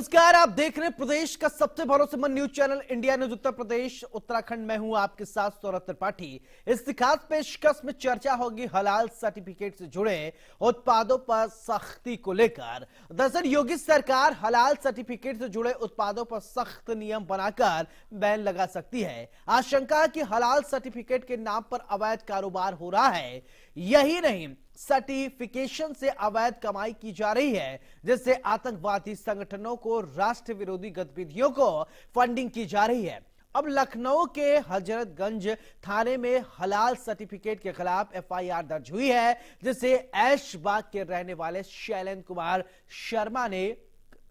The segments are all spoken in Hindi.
नमस्कार, आप देख रहे हैं प्रदेश का सबसे भरोसेमंद news channel India news Uttar Pradesh Uttarakhand में हूं आपके साथ सौरभ त्रिपाठी। इस खास पेशकश में चर्चा होगी हलाल सर्टिफिकेट से जुड़े उत्पादों पर सख्ती को लेकर। दरअसल योगी सरकार हलाल सर्टिफिकेट से जुड़े उत्पादों पर सख्त नियम बनाकर बैन लगा सकती है। आशंका कि हलाल सर्टिफिकेट के नाम पर अवैध कारोबार हो रहा है। यही नहीं, सर्टिफिकेशन से अवैध कमाई की जा रही है, जिससे आतंकवादी संगठनों को राष्ट्र विरोधी गतिविधियों को फंडिंग की जा रही है। अब लखनऊ के हजरतगंज थाने में हलाल सर्टिफिकेट के खिलाफ एफआईआर दर्ज हुई है, जिसे ऐशबाग के रहने वाले शैलेंद्र कुमार शर्मा ने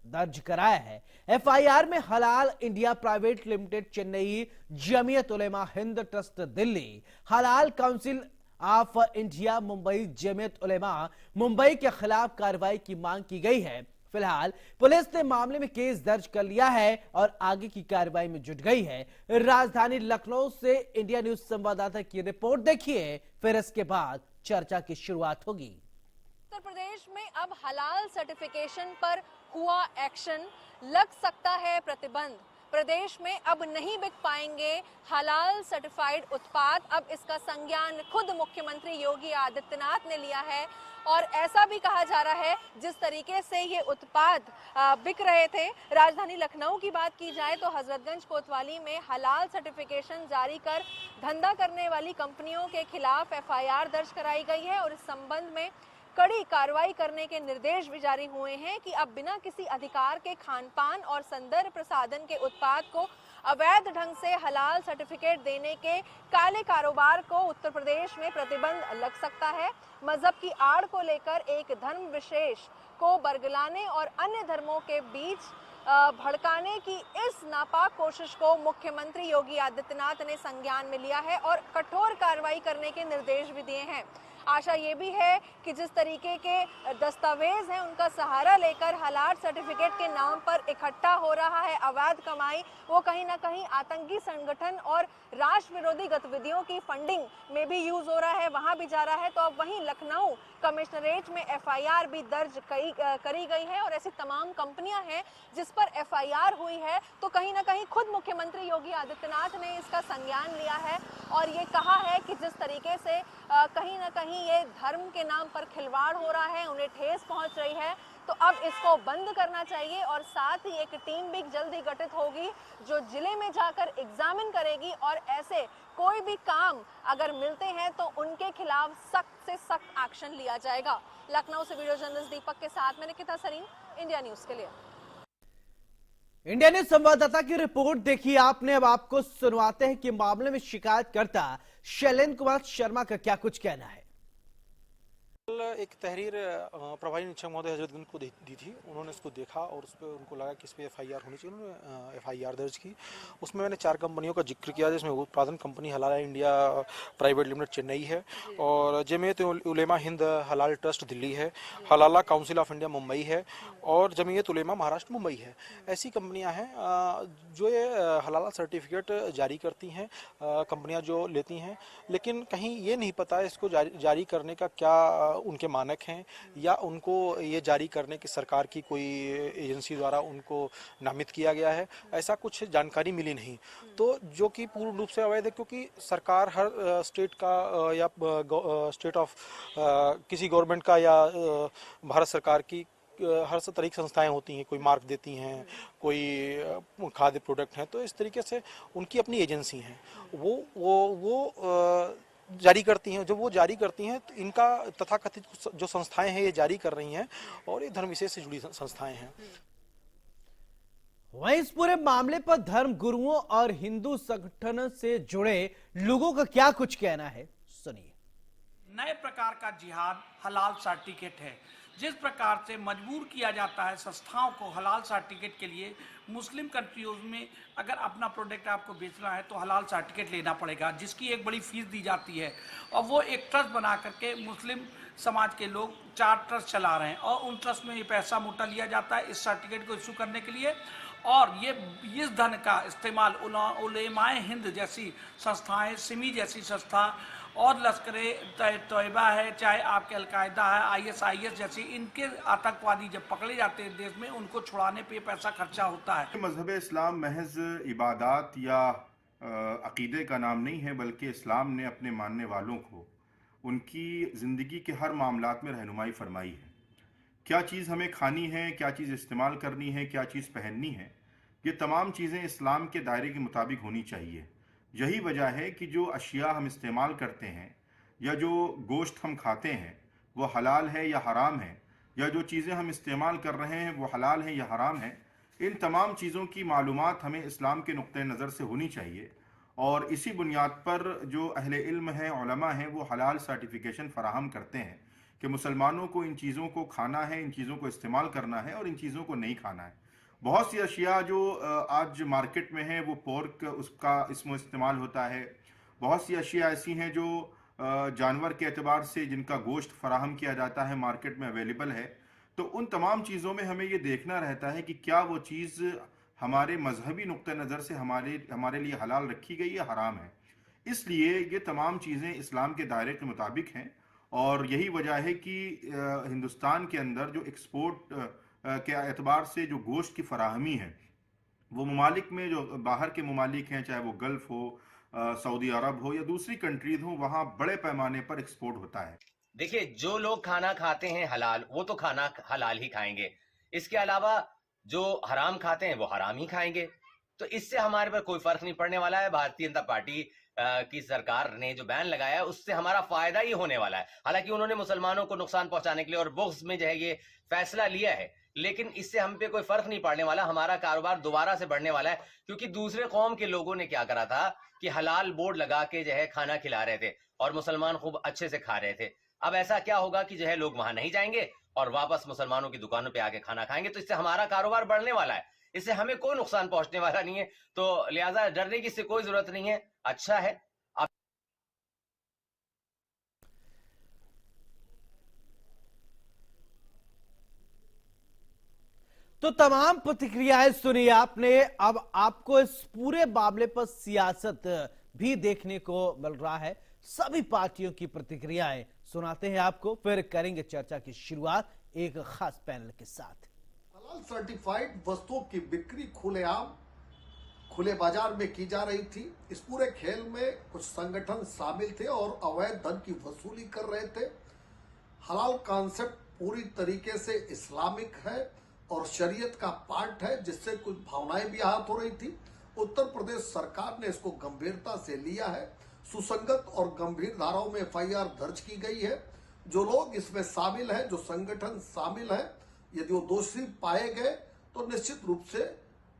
दर्ज कराया है। एफआईआर में Halal India private limited Chennai, Jamiat Ulema Hind trust Delhi, Halal council of India Mumbai, Jamiat Ulema Mumbai के खिलाफ कार्रवाई की मांग की गई है। फिलहाल पुलिस ने मामले में केस दर्ज कर लिया है और आगे की कार्रवाई में जुट गई है। राजधानी लखनऊ से इंडिया न्यूज संवाददाता की रिपोर्ट देखिए, फिर इसके बाद चर्चा की शुरुआत होगी। उत्तर प्रदेश में अब हलाल सर्टिफिकेशन पर हुआ एक्शन, लग सकता है प्रतिबंध। प्रदेश में अब नहीं बिक पाएंगे हलाल सर्टिफाइड उत्पाद। अब इसका संज्ञान खुद मुख्यमंत्री योगी आदित्यनाथ ने लिया है और ऐसा भी कहा जा रहा है जिस तरीके से ये उत्पाद बिक रहे थे। राजधानी लखनऊ की बात की जाए तो हजरतगंज कोतवाली में हलाल सर्टिफिकेशन जारी कर धंधा करने वाली कंपनियों के खिलाफ एफआईआर दर्ज कराई गई है और इस संबंध में कड़ी कार्रवाई करने के निर्देश भी जारी हुए हैं कि अब बिना किसी अधिकार के खान पान और सौंदर्य प्रसाधन के उत्पाद को अवैध ढंग से हलाल सर्टिफिकेट देने के काले कारोबार को उत्तर प्रदेश में प्रतिबंध लग सकता है। मजहब की आड़ को लेकर एक धर्म विशेष को बरगलाने और अन्य धर्मों के बीच भड़काने की इस नापाक कोशिश को मुख्यमंत्री योगी आदित्यनाथ ने संज्ञान में लिया है और कठोर कार्रवाई करने के निर्देश भी दिए हैं। आशा ये भी है कि जिस तरीके के दस्तावेज हैं उनका सहारा लेकर हलाल सर्टिफिकेट के नाम पर इकट्ठा हो रहा है अवैध कमाई, वो कहीं ना कहीं आतंकी संगठन और राष्ट्र विरोधी गतिविधियों की फंडिंग में भी यूज हो रहा है, वहां भी जा रहा है। तो अब वहीं लखनऊ कमिश्नरेट में एफआईआर भी दर्ज करी गई है और ऐसी तमाम कंपनियां हैं जिस पर एफआईआर हुई है। तो कहीं ना कहीं खुद मुख्यमंत्री योगी आदित्यनाथ ने इसका संज्ञान लिया है और ये कहा है कि जिस तरीके से कहीं ना कहीं ये धर्म के नाम पर खिलवाड़ हो रहा है, उन्हें ठेस पहुंच रही है, तो अब इसको बंद करना चाहिए। और साथ ही एक टीम भी जल्दी गठित होगी जो जिले में जाकर एग्जामिन करेगी और ऐसे कोई भी काम अगर मिलते हैं तो उनके खिलाफ सख्त से सख्त एक्शन लिया जाएगा। लखनऊ से वीडियो जर्नलिस्ट दीपक के साथ मैं निकिता सरीन, इंडिया न्यूज के लिए। इंडिया न्यूज संवाददाता की रिपोर्ट देखिए आपने। अब आपको सुनवाते हैं कि मामले में शिकायतकर्ता शैलेंद्र कुमार शर्मा का क्या कुछ कहना है। एक तहरीर प्रभारी निरीक्षक महोदय हजरतगंज को दी थी। उन्होंने इसको देखा और उस पर उनको लगा कि इस पर एफआईआर होनी चाहिए। उन्होंने एफआईआर दर्ज की। उसमें मैंने 4 कंपनियों का जिक्र किया, जिसमें उत्पादन कंपनी हलाल इंडिया प्राइवेट लिमिटेड चेन्नई है और जमीयत उलेमा हिंद हलाल ट्रस्ट दिल्ली है, हलाला काउंसिल ऑफ इंडिया मुंबई है और जमीयत उलेमा महाराष्ट्र मुंबई है। ऐसी कंपनियाँ हैं जो ये हलाला सर्टिफिकेट जारी करती हैं, कंपनियाँ जो लेती हैं, लेकिन कहीं ये नहीं पता है इसको जारी करने का क्या उनके मानक हैं या उनको ये जारी करने की सरकार की कोई एजेंसी द्वारा उनको नामित किया गया है, ऐसा कुछ जानकारी मिली नहीं। तो जो कि पूर्ण रूप से अवैध है, क्योंकि सरकार हर स्टेट का या स्टेट ऑफ किसी गवर्नमेंट का या भारत सरकार की हर तरह की संस्थाएं होती हैं, कोई मार्क देती हैं, कोई खाद्य प्रोडक्ट हैं, तो इस तरीके से उनकी अपनी एजेंसी हैं, वो जारी करती हैं। जब वो जारी करती हैं तो इनका तथाकथित जो संस्थाएं हैं ये जारी कर रही हैं और ये धर्म विशेष से जुड़ी संस्थाएं हैं। वहीं इस पूरे मामले पर धर्म गुरुओं और हिंदू संगठन से जुड़े लोगों का क्या कुछ कहना है, सुनिए। नए प्रकार का जिहाद हलाल सर्टिफिकेट है। जिस प्रकार से मजबूर किया जाता है संस्थाओं को हलाल सर्टिफिकेट के लिए, मुस्लिम कंट्रीज में अगर अपना प्रोडक्ट आपको बेचना है तो हलाल सर्टिफिकेट लेना पड़ेगा, जिसकी एक बड़ी फीस दी जाती है और वो एक ट्रस्ट बना करके मुस्लिम समाज के लोग 4 ट्रस्ट चला रहे हैं और उन ट्रस्ट में ये पैसा मोटा लिया जाता है इस सर्टिफिकेट को इशू करने के लिए। और ये इस धन का इस्तेमाल उलेमाए हिंद जैसी संस्थाएं, सिमी जैसी संस्था और लश्कर तैयबा है, चाहे आपके अलकायदा है, ISIS जैसी इनके आतंकवादी जब पकड़े जाते हैं देश में, उनको छुड़ाने पे पैसा खर्चा होता है। मजहब इस्लाम महज इबादत या अकीदे का नाम नहीं है, बल्कि इस्लाम ने अपने मानने वालों को उनकी ज़िंदगी के हर मामलात में रहनुमाई फरमाई है। क्या चीज़ हमें खानी है, क्या चीज़ इस्तेमाल करनी है, क्या चीज़ पहननी है, ये तमाम चीज़ें इस्लाम के दायरे के मुताबिक होनी चाहिए। यही वजह है कि जो अशिया हम इस्तेमाल करते हैं या जो गोश्त हम खाते हैं वो हलाल है या हराम है, या जो चीज़ें हम इस्तेमाल कर रहे हैं वो हलाल है या हराम है, इन तमाम चीज़ों की मालूमात हमें इस्लाम के नुक्ते नज़र से होनी चाहिए। और इसी बुनियाद पर जो अहले इल्म हैं, उलमा हैं, वो हलाल सर्टिफिकेशन फ़राहम करते हैं कि मुसलमानों को इन चीज़ों को खाना है, इन चीज़ों को इस्तेमाल करना है और इन चीज़ों को नहीं खाना है। बहुत सी अशिया जो आज मार्केट में है वो पोर्क उसका इसमें इस्तेमाल होता है। बहुत सी अशिया ऐसी हैं जो जानवर के एतबार से जिनका गोश्त फराहम किया जाता है, मार्केट में अवेलेबल है। तो उन तमाम चीज़ों में हमें ये देखना रहता है कि क्या वो चीज़ हमारे मजहबी नुक्ते नज़र से हमारे लिए हलाल रखी गई या हराम है। इसलिए ये तमाम चीज़ें इस्लाम के दायरे के मुताबिक हैं और यही वजह है कि हिंदुस्तान के अंदर जो एक्सपोर्ट के एतबार से जो गोश्त की फराहमी है वो ममालिक में, जो बाहर के ममालिक हैं, चाहे वो गल्फ़ हो, सऊदी अरब हो या दूसरी कंट्रीज हो, वहाँ बड़े पैमाने पर एक्सपोर्ट होता है। देखिए, जो लोग खाना खाते हैं हलाल, वो तो खाना हलाल ही खाएंगे। इसके अलावा जो हराम खाते हैं वो हराम ही खाएंगे। तो इससे हमारे पर कोई फर्क नहीं पड़ने वाला है। भारतीय जनता पार्टी की सरकार ने जो बैन लगाया है उससे हमारा फायदा ही होने वाला है। हालांकि उन्होंने मुसलमानों को नुकसान पहुंचाने के लिए और बुग़्ज़ में जो है ये फैसला लिया है, लेकिन इससे हम पे कोई फर्क नहीं पड़ने वाला। हमारा कारोबार दोबारा से बढ़ने वाला है, क्योंकि दूसरे कौम के लोगों ने क्या करा था कि हलाल बोर्ड लगा के जो है खाना खिला रहे थे और मुसलमान खूब अच्छे से खा रहे थे। अब ऐसा क्या होगा कि जो है लोग वहां नहीं जाएंगे और वापस मुसलमानों की दुकानों पे आके खाना खाएंगे। तो इससे हमारा कारोबार बढ़ने वाला है, इससे हमें कोई नुकसान पहुंचने वाला नहीं है। तो लिहाजा डरने की इससे कोई जरूरत नहीं है। अच्छा है। तो तमाम प्रतिक्रियाएं सुनी आपने। अब आपको इस पूरे मामले पर सियासत भी देखने को मिल रहा है। सभी पार्टियों की प्रतिक्रियाएं सुनाते हैं आपको, फिर करेंगे चर्चा की शुरुआत एक खास पैनल के साथ। हलाल सर्टिफाइड वस्तुओं की बिक्री खुलेआम खुले बाजार में की जा रही थी। इस पूरे खेल में कुछ संगठन शामिल थे और अवैध धन की वसूली कर रहे थे। हलाल कॉन्सेप्ट पूरी तरीके से इस्लामिक है और शरीयत का पार्ट है, जिससे कुछ भावनाएं भी आहत हो रही थी। उत्तर प्रदेश सरकार ने इसको गंभीरता से लिया है। सुसंगत और गंभीर धाराओं में FIR दर्ज की गई है। जो लोग इसमें शामिल हैं, जो संगठन शामिल हैं, यदि वो दोषी पाए गए तो निश्चित रूप से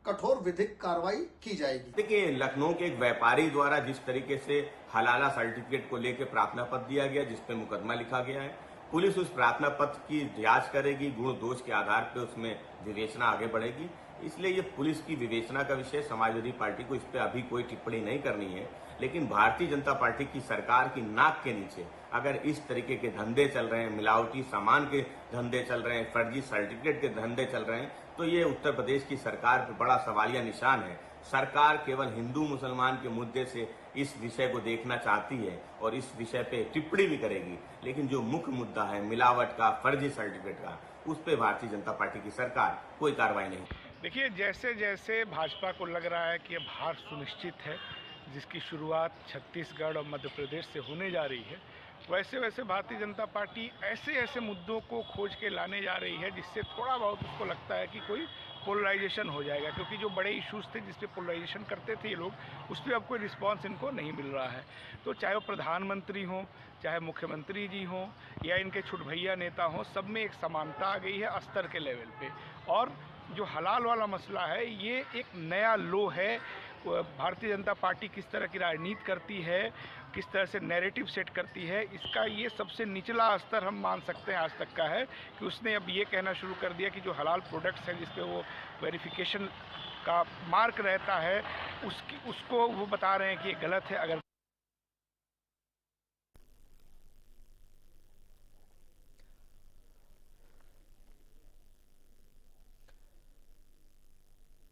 कठोर विधिक कार्रवाई की जाएगी। देखिए, लखनऊ के एक व्यापारी द्वारा जिस तरीके से हलाला सर्टिफिकेट को लेकर प्रार्थना पत्र दिया गया, जिसपे मुकदमा लिखा गया है, पुलिस उस प्रार्थना पत्र की जांच करेगी, गुण दोष के आधार पर उसमें विवेचना आगे बढ़ेगी। इसलिए ये पुलिस की विवेचना का विषय, समाजवादी पार्टी को इस पर अभी कोई टिप्पणी नहीं करनी है। लेकिन भारतीय जनता पार्टी की सरकार की नाक के नीचे अगर इस तरीके के धंधे चल रहे हैं, मिलावटी सामान के धंधे चल रहे हैं, फर्जी सर्टिफिकेट के धंधे चल रहे हैं, तो ये उत्तर प्रदेश की सरकार पर बड़ा सवालिया निशान है। सरकार केवल हिंदू मुसलमान के मुद्दे से इस विषय को देखना चाहती है और इस विषय पे टिप्पणी भी करेगी, लेकिन जो मुख्य मुद्दा है मिलावट का, फर्जी सर्टिफिकेट का, उस पे भारतीय जनता पार्टी की सरकार कोई कार्रवाई नहीं। देखिए, जैसे जैसे भाजपा को लग रहा है कि अब हार सुनिश्चित है, जिसकी शुरुआत छत्तीसगढ़ और मध्य प्रदेश से होने जा रही है, वैसे वैसे भारतीय जनता पार्टी ऐसे ऐसे मुद्दों को खोज के लाने जा रही है जिससे थोड़ा बहुत उसको लगता है कि कोई पोलराइजेशन हो जाएगा। क्योंकि जो बड़े इश्यूज थे जिस पे पोलराइजेशन करते थे ये लोग, उस पर अब कोई रिस्पांस इनको नहीं मिल रहा है। तो चाहे वो प्रधानमंत्री हों, चाहे मुख्यमंत्री जी हों या इनके छुटभैया नेता हों, सब में एक समानता आ गई है स्तर के लेवल पे। और जो हलाल वाला मसला है, ये एक नया लो है। भारतीय जनता पार्टी किस तरह की राजनीति करती है, किस तरह से नैरेटिव सेट करती है, इसका ये सबसे निचला स्तर हम मान सकते हैं आज तक का है कि उसने अब ये कहना शुरू कर दिया कि जो हलाल प्रोडक्ट्स हैं जिस पे वो वेरिफिकेशन का मार्क रहता है, उसको वो बता रहे हैं कि ये गलत है। अगर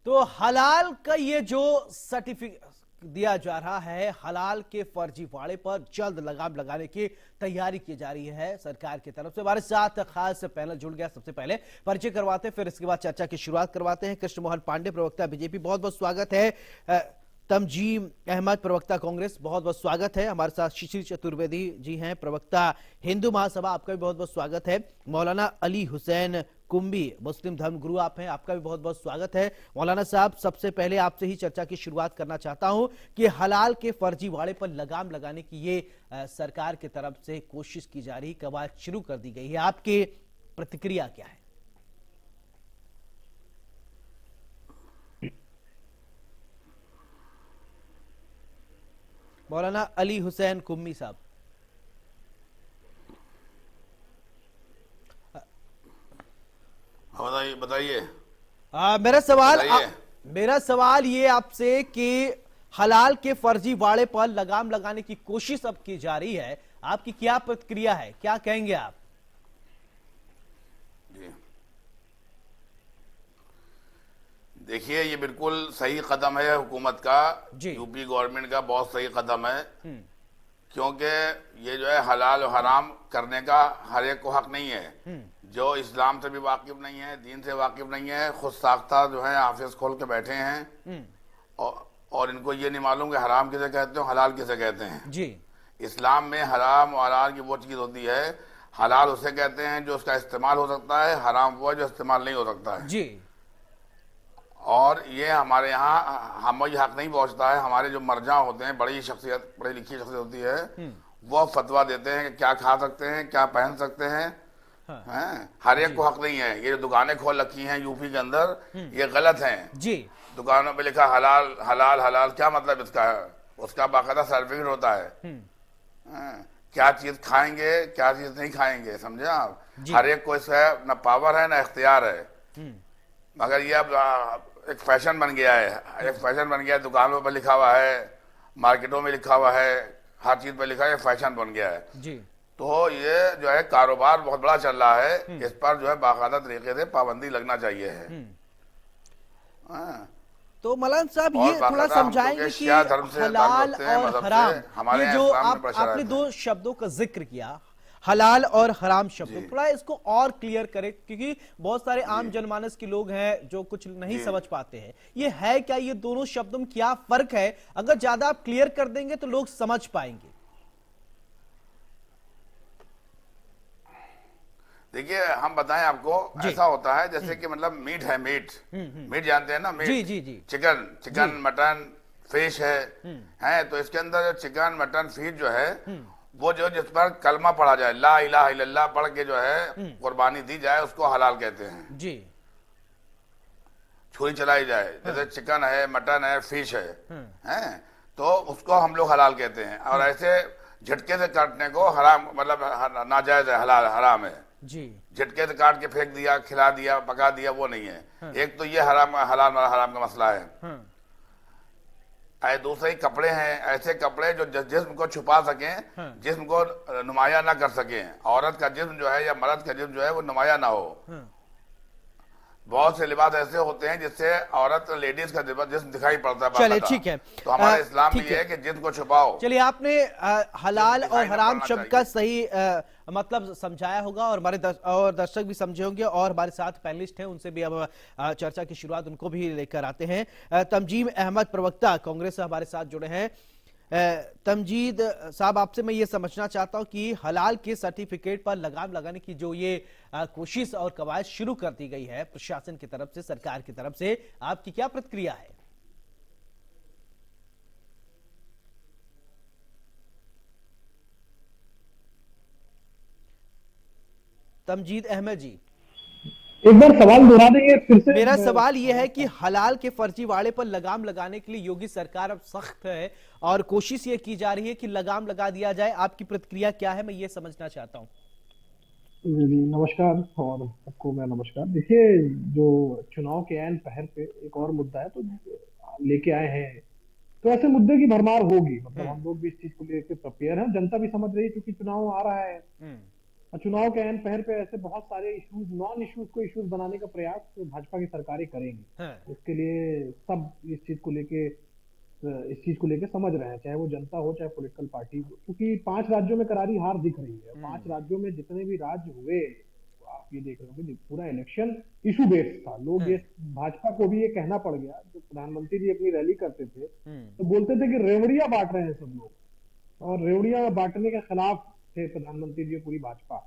तो हलाल का ये जो सर्टिफिकेट दिया जा रहा है। हलाल के फर्जीवाड़े पर जल्द लगाम लगाने की तैयारी की जा रही है सरकार की तरफ से। हमारे साथ खास पैनल जुड़ गया। सबसे पहले परिचय करवाते हैं, फिर इसके बाद चर्चा की शुरुआत करवाते हैं। कृष्ण मोहन पांडे, प्रवक्ता बीजेपी, बहुत बहुत स्वागत है। तमजीम अहमद, प्रवक्ता कांग्रेस, बहुत बहुत स्वागत है। हमारे साथ शिशिर चतुर्वेदी जी हैं, प्रवक्ता हिंदू महासभा, आपका भी बहुत बहुत स्वागत है। मौलाना अली हुसैन कुंभी, मुस्लिम धर्म गुरु आप हैं, आपका भी बहुत बहुत स्वागत है। मौलाना साहब, सबसे पहले आपसे ही चर्चा की शुरुआत करना चाहता हूं कि हलाल के फर्जीवाड़े पर लगाम लगाने की ये सरकार की तरफ से कोशिश की जा रही, कवायद शुरू कर दी गई है, आपकी प्रतिक्रिया क्या है? मौलाना अली हुसैन कुम्मी साहब। बताइए। मेरा सवाल ये आपसे कि हलाल के फर्जीवाड़े पर लगाम लगाने की कोशिश अब की जा रही है, आपकी क्या प्रतिक्रिया है, क्या कहेंगे आप? जी, देखिए, ये बिल्कुल सही कदम है हुकूमत का, यूपी गवर्नमेंट का बहुत सही कदम है, क्योंकि ये जो है हलाल और हराम करने का हर एक को हक नहीं है। जो इस्लाम से भी वाकिफ नहीं है, दीन से वाकिफ नहीं है, खुद साख्ता जो है हाफिज खोल के बैठे हैं और इनको ये नहीं मालूम कि हराम किसे कहते हो, हलाल किसे कहते हैं। जी, इस्लाम में हराम और हलाल की वो चीज होती है, हलाल उसे कहते हैं जो उसका इस्तेमाल हो सकता है, हराम वो है जो इस्तेमाल नहीं हो सकता है। जी, और ये हमारे यहाँ हमें ये हक नहीं पहुंचता है। हमारे जो मर्जा होते हैं, बड़ी शख्सियत, पढ़ी लिखी शख्सियत होती है, वो फतवा देते हैं कि क्या खा सकते हैं, क्या पहन सकते हैं। हाँ, हर एक को हक नहीं है। ये जो दुकानें खोल रखी हैं यूपी के अंदर, ये गलत हैं। जी, दुकानों पे लिखा हलाल हलाल हलाल, क्या मतलब इसका है? उसका बाकायदा सर्टिफिकेट होता है। क्या चीज खाएंगे, क्या चीज नहीं खाएंगे, समझे आप? हर एक को इसका न पावर है न इख्तियार है। मगर ये अब एक फैशन बन गया है, एक फैशन बन गया है। दुकानों पर लिखा हुआ है, मार्केटों में लिखा हुआ है, हर चीज पर लिखा है, फैशन बन गया है। जी, तो ये जो है कारोबार बहुत बड़ा चल रहा है, इस पर जो है बाकायदा तरीके से पाबंदी लगना चाहिए है। तो मौलाना साहब, ये थोड़ा समझाएंगे कि हलाल और हराम, ये जो आपने दो शब्दों का जिक्र किया, हलाल और हराम शब्द, थोड़ा इसको और क्लियर करें, क्योंकि बहुत सारे आम जनमानस के लोग हैं जो कुछ नहीं समझ पाते हैं। ये है क्या, ये दोनों शब्दों में क्या फर्क है? अगर ज्यादा आप क्लियर कर देंगे तो लोग समझ पाएंगे। देखिए, हम बताएं आपको, ऐसा होता है जैसे कि मतलब मीट है, मीट जानते हैं ना, मीट। जी जी जी। चिकन मटन फिश है, तो इसके अंदर जो चिकन मटन फिश जो है, वो जो जिस पर कलमा पढ़ा जाए, ला इलाहा इल्लल्लाह पढ़ के जो है कुर्बानी दी जाए, उसको हलाल कहते हैं। जी, छुरी चलाई जाए, जैसे चिकन है, मटन है, फिश है, तो उसको हम लोग हलाल कहते हैं। और ऐसे झटके से काटने को हराम, मतलब नाजायज है, हलाल हराम है। जी, झटके से काट के फेंक दिया, खिला दिया, पका दिया, वो नहीं है। एक तो ये हराम हलाल हराम का मसला है। दूसरे कपड़े हैं, ऐसे कपड़े जो जिस्म को छुपा सकें, जिस्म को नुमाया ना कर सकें। औरत का जिस्म जो है या मर्द का जिस्म जो है वो नुमाया ना हो। बहुत से लिबास ऐसे होते हैं जिससे औरत, लेडीज का जिस्म दिखाई पड़ता है। चलिए, ठीक है। तो हमारे इस्लाम में ये है कि जिस्म को छुपाओ। चलिए, आपने हलाल और हराम शब्द का सही मतलब समझाया होगा, और हमारे दर्शक भी समझे होंगे, और हमारे साथ पैनलिस्ट हैं, उनसे भी अब चर्चा की शुरुआत उनको भी लेकर आते हैं। तमजीम अहमद, प्रवक्ता कांग्रेस से हमारे साथ जुड़े हैं। तमजीद साहब, आपसे मैं ये समझना चाहता हूं कि हलाल के सर्टिफिकेट पर लगाम लगाने की जो ये कोशिश और कवायद शुरू कर दी गई है प्रशासन की तरफ से, सरकार की तरफ से, आपकी क्या प्रतिक्रिया है? तमजीद अहमद जी, एक बार सवाल दोहरा देंगे फिर से? मेरा सवाल यह है कि हलाल के फर्जीवाड़े पर लगाम लगाने के लिए योगी सरकार अब सख्त है और कोशिश ये की जा रही है कि लगाम लगा दिया जाए। आपकी प्रतिक्रिया क्या है, मैं ये समझना चाहता हूँ। नमस्कार, और सबको मैं नमस्कार। देखिए, जो चुनाव के ऐन पहर पे एक और मुद्दा है तो लेके आए हैं, तो ऐसे मुद्दे की भरमार होगी। मतलब हम लोग भी इस चीज को लेकर प्रिपेयर हैं, जनता भी समझ रही है, क्योंकि चुनाव आ रहा है। चुनाव के अहम पहर पे ऐसे बहुत सारे इश्यूज, नॉन इश्यूज को इश्यूज बनाने का प्रयास तो भाजपा की सरकारें करेंगी। इसके लिए सब इस चीज को लेके इस चीज को लेकर समझ रहे हैं, चाहे वो जनता हो चाहे पॉलिटिकल पार्टी हो, क्योंकि 5 राज्यों में करारी हार दिख रही है। 5 राज्यों में जितने भी राज्य हुए, आप ये देख रहे हो कि पूरा इलेक्शन इशू बेस्ड था। लोग ये भाजपा को भी ये कहना पड़ गया, जो प्रधानमंत्री जी अपनी रैली करते थे तो बोलते थे कि रेवड़ियां बांट रहे हैं सब लोग, और रेवड़ियां बांटने के खिलाफ थे प्रधानमंत्री जी पूरी भाजपा।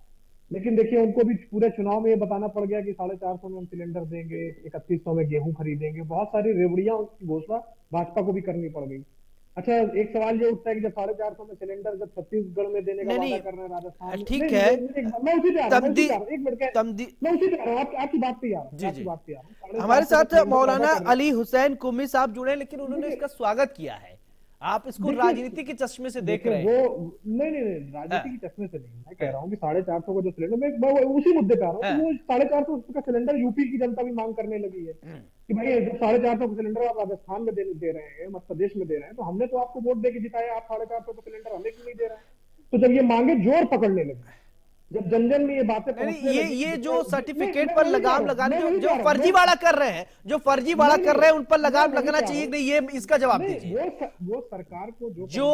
लेकिन देखिए उनको भी पूरे चुनाव में ये बताना पड़ गया कि 450 में हम सिलेंडर देंगे, 3100 में गेहूं खरीदेंगे, बहुत सारी रेवड़ियां उसकी घोषणा भाजपा को भी करनी पड़ गई। अच्छा, एक सवाल ये उठता है कि जब 450 में सिलेंडर जब छत्तीसगढ़ में देने का वादा कर रहे हैं राजस्थान में, ठीक है, मैं उसी पे आ रहा हूं, एक मिनट, मैं उसी पे आ रहा हूं, आपकी बात पे आ रहा हूं, आपकी बात पे आ रहा हूं। हमारे साथ मौलाना अली हुसैन कुमी साहब जुड़े, लेकिन उन्होंने इसका स्वागत किया है। आप इसको राजनीति के चश्मे से देख रहे हैं? वो नहीं, राजनीति के चश्मे से नहीं, मैं कह रहा हूँ कि 450 का जो सिलेंडर, मैं उसी मुद्दे पे आ रहा हूँ। वो 450 का सिलेंडर यूपी की जनता भी मांग करने लगी है कि भाई जब 450 का सिलेंडर आप राजस्थान में दे रहे हैं, मध्य प्रदेश में दे रहे हैं, तो हमने तो आपको वोट दे के जिताया, आप 450 का सिलेंडर हमें क्यों नहीं दे रहे हैं? तो जब ये मांगे जोर पकड़ने लगी, जब जन जन में ये बातें ये जो सर्टिफिकेट पर लगाम लगाने जो फर्जीवाड़ा कर रहे हैं, उन पर लगाम लगना चाहिए नहीं, ये इसका जवाब दीजिए। वो सरकार को जो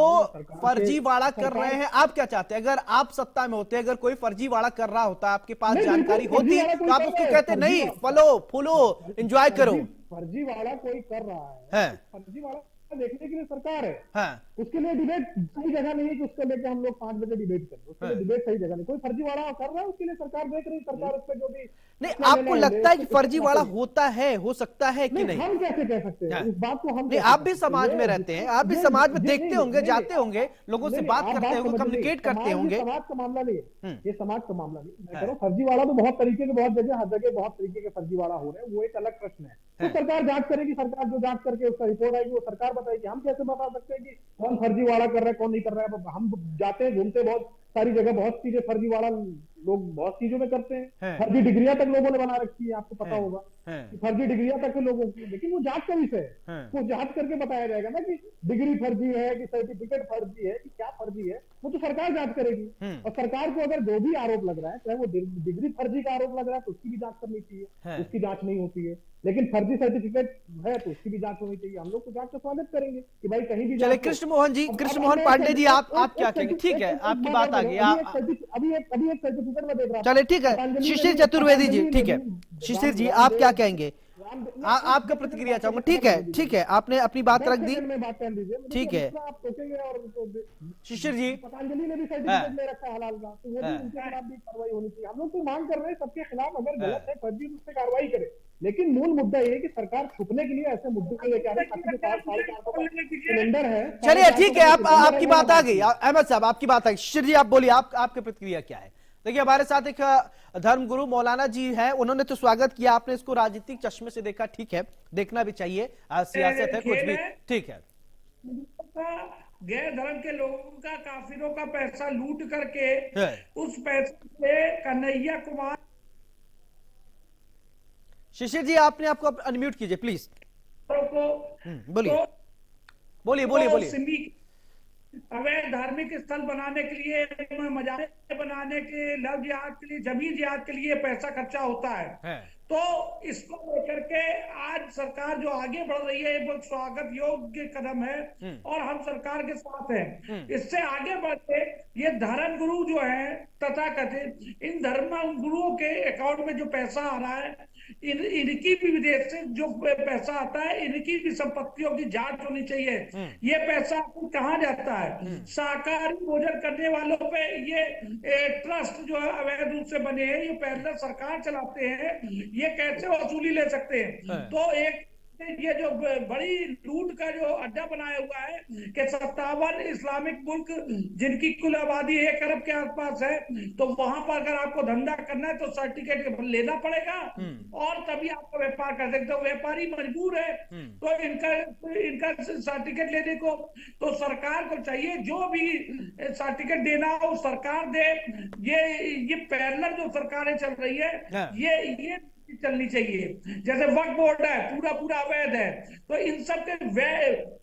फर्जीवाड़ा कर रहे हैं, आप क्या चाहते हैं? अगर आप सत्ता में होते, अगर कोई फर्जीवाड़ा कर रहा होता, आपके पास जानकारी होती, तो आप उसको कहते नहीं, फॉलो एंजॉय करो। फर्जीवाड़ा कोई कर रहा है, फर्जीवाड़ा देखने के लिए सरकार है। हाँ। उसके लिए डिबेट सही जगह नहीं है कि उसको लेके हम लोग 5 बजे डिबेट करें, उसके लिए डिबेट सही जगह नहीं। कोई फर्जीवाड़ा कर रहा है, उसके लिए सरकार देख रही है, सरकार उस पर जो भी नहीं, आपको लगता है कि फर्जीवाड़ा होता है, हो सकता है कि नहीं? हम कैसे कह सकते हैं इस बात को? हम नहीं, आप भी समाज में रहते हैं, आप भी समाज में देखते होंगे, जाते होंगे, लोगों से बात करते होंगे, कम्युनिकेट करते होंगे। समाज का मामला नहीं है ये, समाज का मामला नहीं। मैं कह रहा हूँ फर्जीवाड़ा तो बहुत तरीके के, बहुत जगह, हर जगह बहुत तरीके के फर्जीवाड़ा हो रहे हैं, वो एक अलग प्रश्न है। तो सरकार जांच करेगी, सरकार जो जांच करके उसका रिपोर्ट आएगी वो सरकार बताएगी। हम कैसे बता सकते हैं कि कौन फर्जीवाड़ा कर रहा है, कौन नहीं कर रहा है? हम जाते हैं, घूमते, बहुत सारी जगह बहुत चीजें फर्जीवाड़ा लोग बहुत चीजों में करते हैं। फर्जी डिग्रियां तक लोगों ने बना रखी है, आपको पता होगा कि फर्जी डिग्रियां तक लोगों की, लेकिन वो जांच का विषय है, वो जांच करके बताया जाएगा ना कि डिग्री फर्जी है कि सर्टिफिकेट फर्जी है कि क्या फर्जी है, वो तो सरकार जांच करेगी। और सरकार को अगर जो भी आरोप लग रहा है, चाहे वो डिग्री फर्जी का आरोप लग रहा है, तो उसकी भी जांच करनी चाहिए, उसकी जांच नहीं होती है। लेकिन फर्जी सर्टिफिकेट है तो उसकी भी जांच होनी चाहिए। हम लोग तो जांच का स्वागत करेंगे कि भाई कहीं भी। चलिए कृष्ण मोहन पांडे जी, आप क्या कहेंगे? ठीक है, आपकी बात आ गई। अभी एक सर्टिफिकेट में देख रहा हूं। चलिए ठीक है, शिशिर चतुर्वेदी जी, ठीक है, शिशिर जी आप क्या कहेंगे? आपका प्रतिक्रिया चाहूंगा। ठीक है, आपने अपनी बात रख दी, ठीक है। शिशिर जी, पतंजलि ने भी सर्टिफिकेट ले रखा है हलाल का, तो वो भी उनके खिलाफ भी कार्रवाई होनी चाहिए। हम लोग तो मांग कर रहे हैं सबके खिलाफ, अगर गलत है फर्जी उस पर कार्रवाई करे। लेकिन मूल मुद्दा ये है कि सरकार छुपने के लिए ऐसे मुद्दे को लेकर आ रही है। सिलेंडर है, चलिए ठीक है, आपकी बात आ गई। अहमद साहब आपकी बात आ गई। शिशिर जी आप बोलिए, आपकी प्रतिक्रिया क्या है? देखिए हमारे साथ एक धर्मगुरु मौलाना जी हैं, उन्होंने तो स्वागत किया, आपने इसको राजनीतिक चश्मे से देखा, ठीक है, देखना भी चाहिए, सियासत है, कुछ भी ठीक है। गैर धर्म के लोगों का, काफिरों का पैसा लूट करके उस पैसे से कन्हैया कुमार। शिशिर जी आपने आपको अनम्यूट कीजिए प्लीज। बोलिए। अवैध धार्मिक स्थल बनाने के लिए, मजारे बनाने के, लव जिहाद के लिए, जमीन जिहाद के लिए पैसा खर्चा होता है। तो इसको लेकर के आज सरकार जो आगे बढ़ रही है, ये बहुत स्वागत योग्य कदम है और हम सरकार के साथ हैं। इससे आगे बढ़ते ये धर्म गुरु जो है तथाकथित, इन धर्म गुरुओं के अकाउंट में जो पैसा आ रहा है, इनकी भी विदेश से जो पैसा आता है, इनकी भी संपत्तियों की जांच होनी चाहिए। ये पैसा कहाँ जाता है? शाकाहारी भोजन करने वालों पे ये ट्रस्ट जो है अवैध रूप से बने हैं, ये पहले सरकार चलाते हैं, ये कैसे वसूली ले सकते हैं? तो एक ये जो बड़ी लूट का जो अड्डा बनाया हुआ है कि 57 इस्लामिक मुल्क जिनकी कुल आबादी 1 अरब के आसपास है, तो वहां पर अगर आपको धंधा करना है तो सर्टिफिकेट लेना पड़ेगा और तभी आपका व्यापार कर सकते हो। व्यापारी मजबूर है तो इनका सर्टिफिकेट लेने को तो सरकार को चाहिए, जो भी सर्टिफिकेट देना हो सरकार दे। ये पैरेलल जो सरकारें चल रही है ये चलनी चाहिए। जैसे वक्फ बोर्ड है पूरा अवैध है, तो इन सब के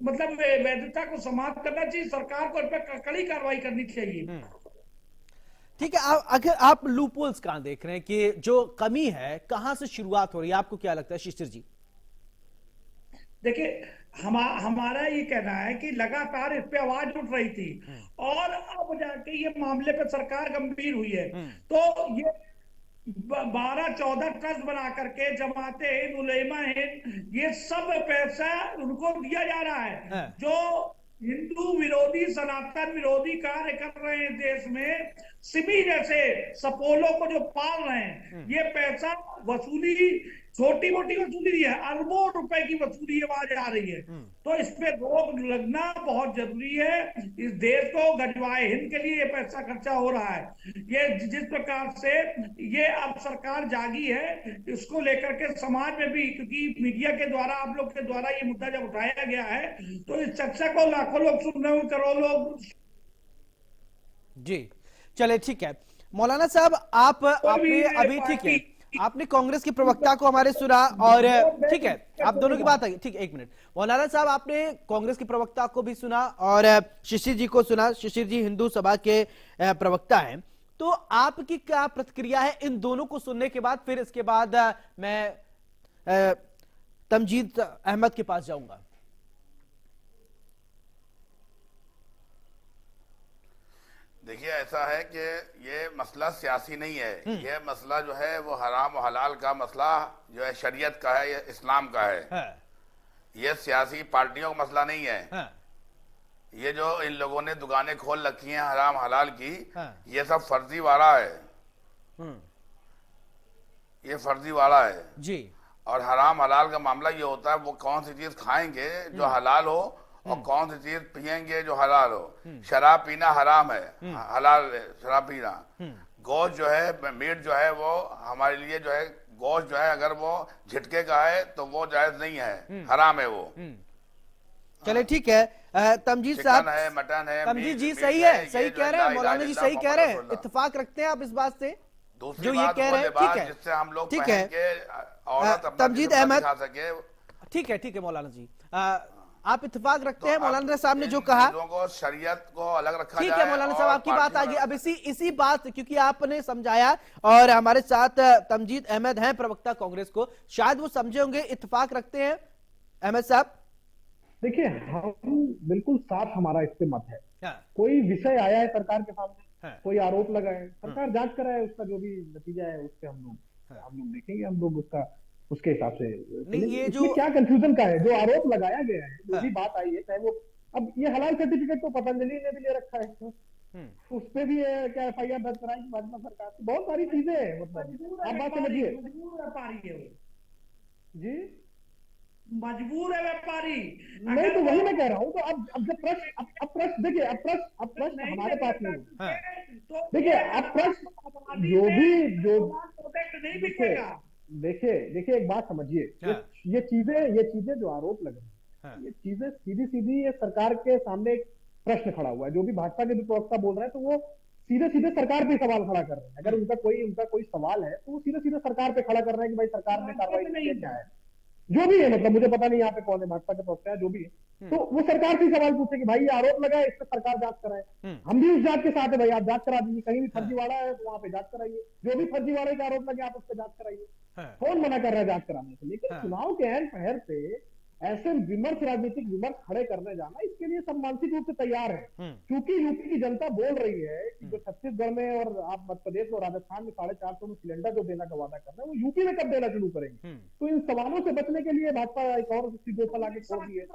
मतलब वैधता को समाप्त करना चाहिए, सरकार को इस पर कड़ी कार्रवाई करनी चाहिए। ठीक है, अगर आप लूपहोल्स कहां देख रहे हैं कि जो कमी है कहां से शुरुआत हो रही है, आपको क्या लगता है शिशिर जी? देखिए हमारा ये कहना है कि लगातार इस पे आवाज उठ रही थी और अब जाके ये मामले पे सरकार गंभीर हुई है। तो ये 12-14 ट्रस्ट बना करके जमाते हिंद, उलेमा हिंद, ये सब पैसा उनको दिया जा रहा है जो हिंदू विरोधी, सनातन विरोधी कार्य कर रहे हैं देश में। सिमी जैसे सपोलो को जो पाल रहे हैं, ये पैसा वसूली छोटी मोटी वसूली है, अरबों रुपए की वसूली आवाज आ रही है। तो इस पे रोक लगना बहुत जरूरी है। इस देश को गजवाए हिंद के लिए ये पैसा खर्चा हो रहा है। ये जिस प्रकार से ये अब सरकार जागी है, इसको लेकर के समाज में भी, क्योंकि मीडिया के द्वारा, आप लोग के द्वारा ये मुद्दा जब उठाया गया है, तो इस चर्चा को लाखों लोग सुन रहे हो, करोड़ों लोग। जी चले, ठीक है मौलाना साहब, आपने अभी, ठीक है, आपने कांग्रेस के प्रवक्ता को हमारे सुना और ठीक है, आप दोनों की बात आई, ठीक है, एक मिनट मौलाना साहब, आपने कांग्रेस के प्रवक्ता को भी सुना और शिशिर जी को सुना। शिशिर जी हिंदू सभा के प्रवक्ता हैं, तो आपकी क्या प्रतिक्रिया है इन दोनों को सुनने के बाद? फिर इसके बाद मैं तमजीद अहमद के पास जाऊंगा। देखिए, ऐसा है कि ये मसला सियासी नहीं है। ये मसला जो है वो हराम और हलाल का मसला जो है शरीयत का है, ये इस्लाम का है। ये सियासी पार्टियों का मसला नहीं है। ये जो इन लोगों ने दुकानें खोल रखी हैं हराम हलाल की, ये सब फर्जी वाला है। ये फर्जी वाला है जी। और हराम हलाल का मामला ये होता है वो कौन सी चीज खाएंगे जो हलाल हो और कौन सी चीज पियेंगे जो हलाल हो। शराब पीना हराम है, हलाल है शराब पीना। गोश्त जो है, मीट जो है, वो हमारे लिए जो है, गोश्त जो है अगर वो झटके का है तो वो जायज नहीं है, हराम है वो। चले, ठीक है तमजीद साहब, है, मटन है, तमजीद जी सही है, सही कह रहे हैं मौलाना जी, सही कह रहे हैं। इत्तेफाक रखते हैं आप इस बात से जो ये कह रहे हैं? ठीक है, जिससे हम लोग ठीक है तमजीद अहमद, ठीक है, ठीक है मौलाना जी, आप इत्तेफाक रखते हैं मौलाना साहब ने जो कहा, को शरीयत को अलग रखा ठीक है मौलाना साहब, आपकी बात आ गई। अब इसी बात, क्योंकि आपने समझाया और हमारे साथ तमजीद अहमद हैं प्रवक्ता कांग्रेस को, शायद वो समझे होंगे। इत्तेफाक रखते हैं अहमद साहब? देखिए, हम बिल्कुल साफ, हमारा इस पे मत है। कोई विषय आया है सरकार के सामने, कोई आरोप लगा है, सरकार जांच कराए, उसका जो भी नतीजा है उससे हम लोग देखेंगे, हम लोग उसके हिसाब से। ये जो क्या कंफ्यूजन का है, जो आरोप लगाया गया है, जो भी बात आई है, चाहे वो, अब ये हलाल सर्टिफिकेट तो पतंजलि ने भी ले रखा है, उस पे भी क्या FIR दर्ज कराएगी भाजपा सरकार? बहुत सारी चीजें हैं, मतलब आप बात समझिए। व्यापारी है जी, मजबूर है व्यापारी। नहीं तो वही मैं कह रहा हूँ। तो अब जब प्रश्न देखिए, अब प्रश्न हमारे पास नहीं है। देखिए, अब प्रश्न जो नहीं बिकेगा। देखिए एक बात समझिए, ये चीजें जो आरोप लग रहे हैं, ये चीजें सीधी ये सरकार के सामने एक प्रश्न खड़ा हुआ है। जो भी भाजपा के भी प्रवक्ता बोल रहे हैं, तो वो सीधे सरकार पे सवाल खड़ा कर रहे हैं। अगर उनका कोई सवाल है तो वो सीधे सरकार पे खड़ा कर रहे हैं कि भाई सरकार ने कार्रवाई की क्या है, जो भी है, मतलब मुझे पता नहीं यहाँ पे कौन है भाजपा के प्रवक्ता है, जो भी है, तो वो सरकार से सवाल पूछे कि भाई ये आरोप लगा है, इस पर सरकार जांच कराए। हम भी उस जांच के साथ है भाई, आप जांच करा दीजिए। कहीं भी फर्जीवाड़ा है तो वहां पे जांच कराइए, जो भी फर्जीवाड़े का आरोप लगे आप उस पर जांच कराइए। कौन मना कर रहा है जांच कराने से? लेकिन चुनाव के अहम पहर पे ऐसे राजनीतिक विमर्श खड़े करने जाना, इसके लिए सब मानसिक रूप से तैयार है। क्योंकि यूपी की जनता बोल रही है कि जो छत्तीसगढ़ में और आप मध्य प्रदेश और राजस्थान में 450 में सिलेंडर जो देना का वादा कर रहे हैं, वो यूपी में कब देना शुरू करेंगे? तो इन सवालों से बचने के लिए भाजपा एक और गोफल आगे छोड़ दी है।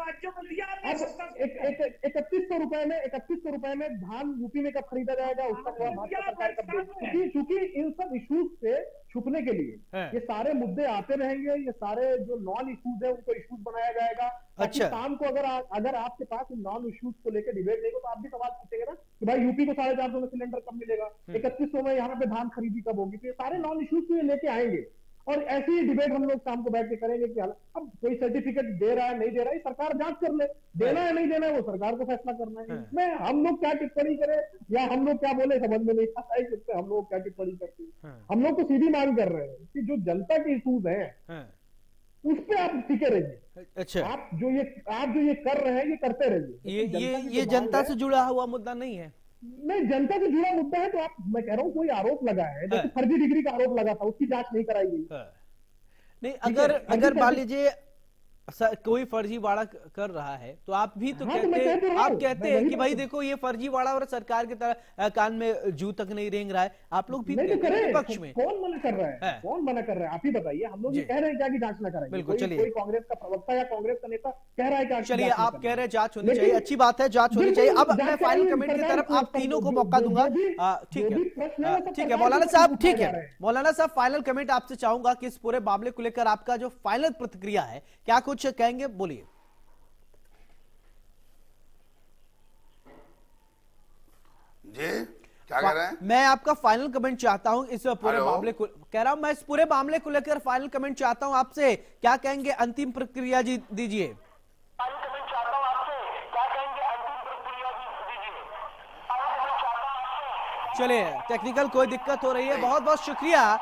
3100 रुपए में धान यूपी में कब खरीदा जाएगा, उसका जवाब भाजपा सरकार कब देगी? क्योंकि इन सब इश्यूज से छुपने के लिए ये सारे मुद्दे आते रहेंगे, ये सारे जो नॉन इश्यूज है उनको इश्यूज बनाया जाएगा। अच्छा, शाम को अगर आपके पास नॉन इश्यूज को लेकर डिबेट नहीं हो तो आप भी सवाल पूछेंगे ना कि भाई यूपी को 450 में सिलेंडर कब मिलेगा, 3100 में यहाँ पे धान खरीदी कब होगी? तो ये सारे नॉन इश्यूज को ये लेके आएंगे और ऐसी ही डिबेट हम लोग शाम को बैठ के करेंगे कि अब कोई सर्टिफिकेट दे रहा है नहीं दे रहा है, सरकार जांच कर ले, देना है नहीं देना है वो सरकार को फैसला करना है। इसमें हम लोग क्या टिप्पणी करें या हम लोग क्या बोले समझ में नहीं आता है कि हम लोग क्या टिप्पणी करते हैं। हम लोग तो सीधी मांग कर रहे हैं कि जो जनता के इशूज हैं उस पे आप टिके रहिए। अच्छा, आप जो ये कर रहे हैं ये करते रहिए। ये जनता से जुड़ा हुआ मुद्दा नहीं है। नहीं, जनता से जुड़ा मुद्दा है। तो आप, मैं कह रहा हूँ कोई आरोप लगा है, जैसे फर्जी डिग्री का आरोप लगा था, उसकी जांच नहीं कराई गई। नहीं, अगर मान लीजिए कोई फर्जीवाड़ा कर रहा है तो आप भी तो हाँ, तो कहते मैं कह तो रहा आप हूं, कहते मैं हैं वही कि बात भाई हूं। देखो ये फर्जीवाड़ा और सरकार की तरह कान में जू तक नहीं रेंग रहा है, आप लोग भी नहीं तो कहते हैं करे, विपक्ष में। कौन मना कर रहा है, है। कौन मना कर रहा है, आप ही बताइए। हम लोग ये जी। कह रहे हैं क्या कि जांच ना कराएंगे? बिल्कुल, चलिए। कोई कांग्रेस का प्रवक्ता या कांग्रेस का नेता कह रहा है कि चलिए, जांच ना आप कह कराएंगे। रहे हैं जांच होनी लेकिन चाहिए, अच्छी बात है, जांच होनी बिल्कुल, चाहिए। अब जांच मैं फाइनल कराइए, कमेंट की सरकार तरफ को आप तीनों को जो- मौका जो- दूंगा। जो भी- ठीक जो है, भी प्रश्न है वो सब ठीक है सरकार मौलाना की साहब, तरफ ठीक उठाए है जा रहे हैं। मौलाना साहब, फाइनल कमेंट आपसे चाहूंगा कि इस पूरे मामले को लेकर आपका जो फाइनल प्रतिक्रिया है, क्या कुछ कहेंगे, बोलिए। जी क्या कह रहे हैं? मैं आपका फाइनल कमेंट चाहता हूं इस पूरे हेलो? मामले को, कह रहा हूं मैं इस पूरे मामले को लेकर फाइनल कमेंट चाहता हूं आपसे, क्या कहेंगे, अंतिम प्रतिक्रिया जी दीजिए। चलिए, टेक्निकल कोई दिक्कत हो रही है, बहुत बहुत शुक्रिया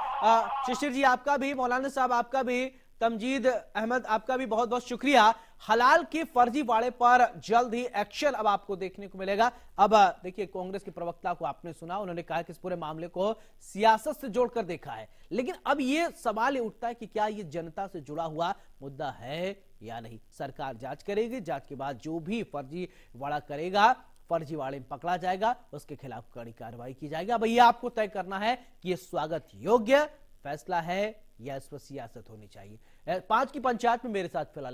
शिशिर जी आपका भी, मौलाना साहब आपका भी, तमजीद अहमद आपका भी बहुत बहुत शुक्रिया। हलाल के फर्जीवाड़े पर जल्द ही एक्शन अब आपको देखने को मिलेगा। अब देखिए, कांग्रेस के प्रवक्ता को आपने सुना, उन्होंने कहा कि इस पूरे मामले को सियासत से जोड़कर देखा है, लेकिन अब ये सवाल ये उठता है कि क्या ये जनता से जुड़ा हुआ मुद्दा है या नहीं। सरकार जांच करेगी, जांच के बाद जो भी फर्जीवाड़ा करेगा, फर्जीवाड़े में पकड़ा जाएगा, उसके खिलाफ कड़ी कार्रवाई की जाएगी। अब ये आपको तय करना है कि ये स्वागत योग्य फैसला है या इस पर सियासत होनी चाहिए। 5 की पंचायत में मेरे साथ फिलहाल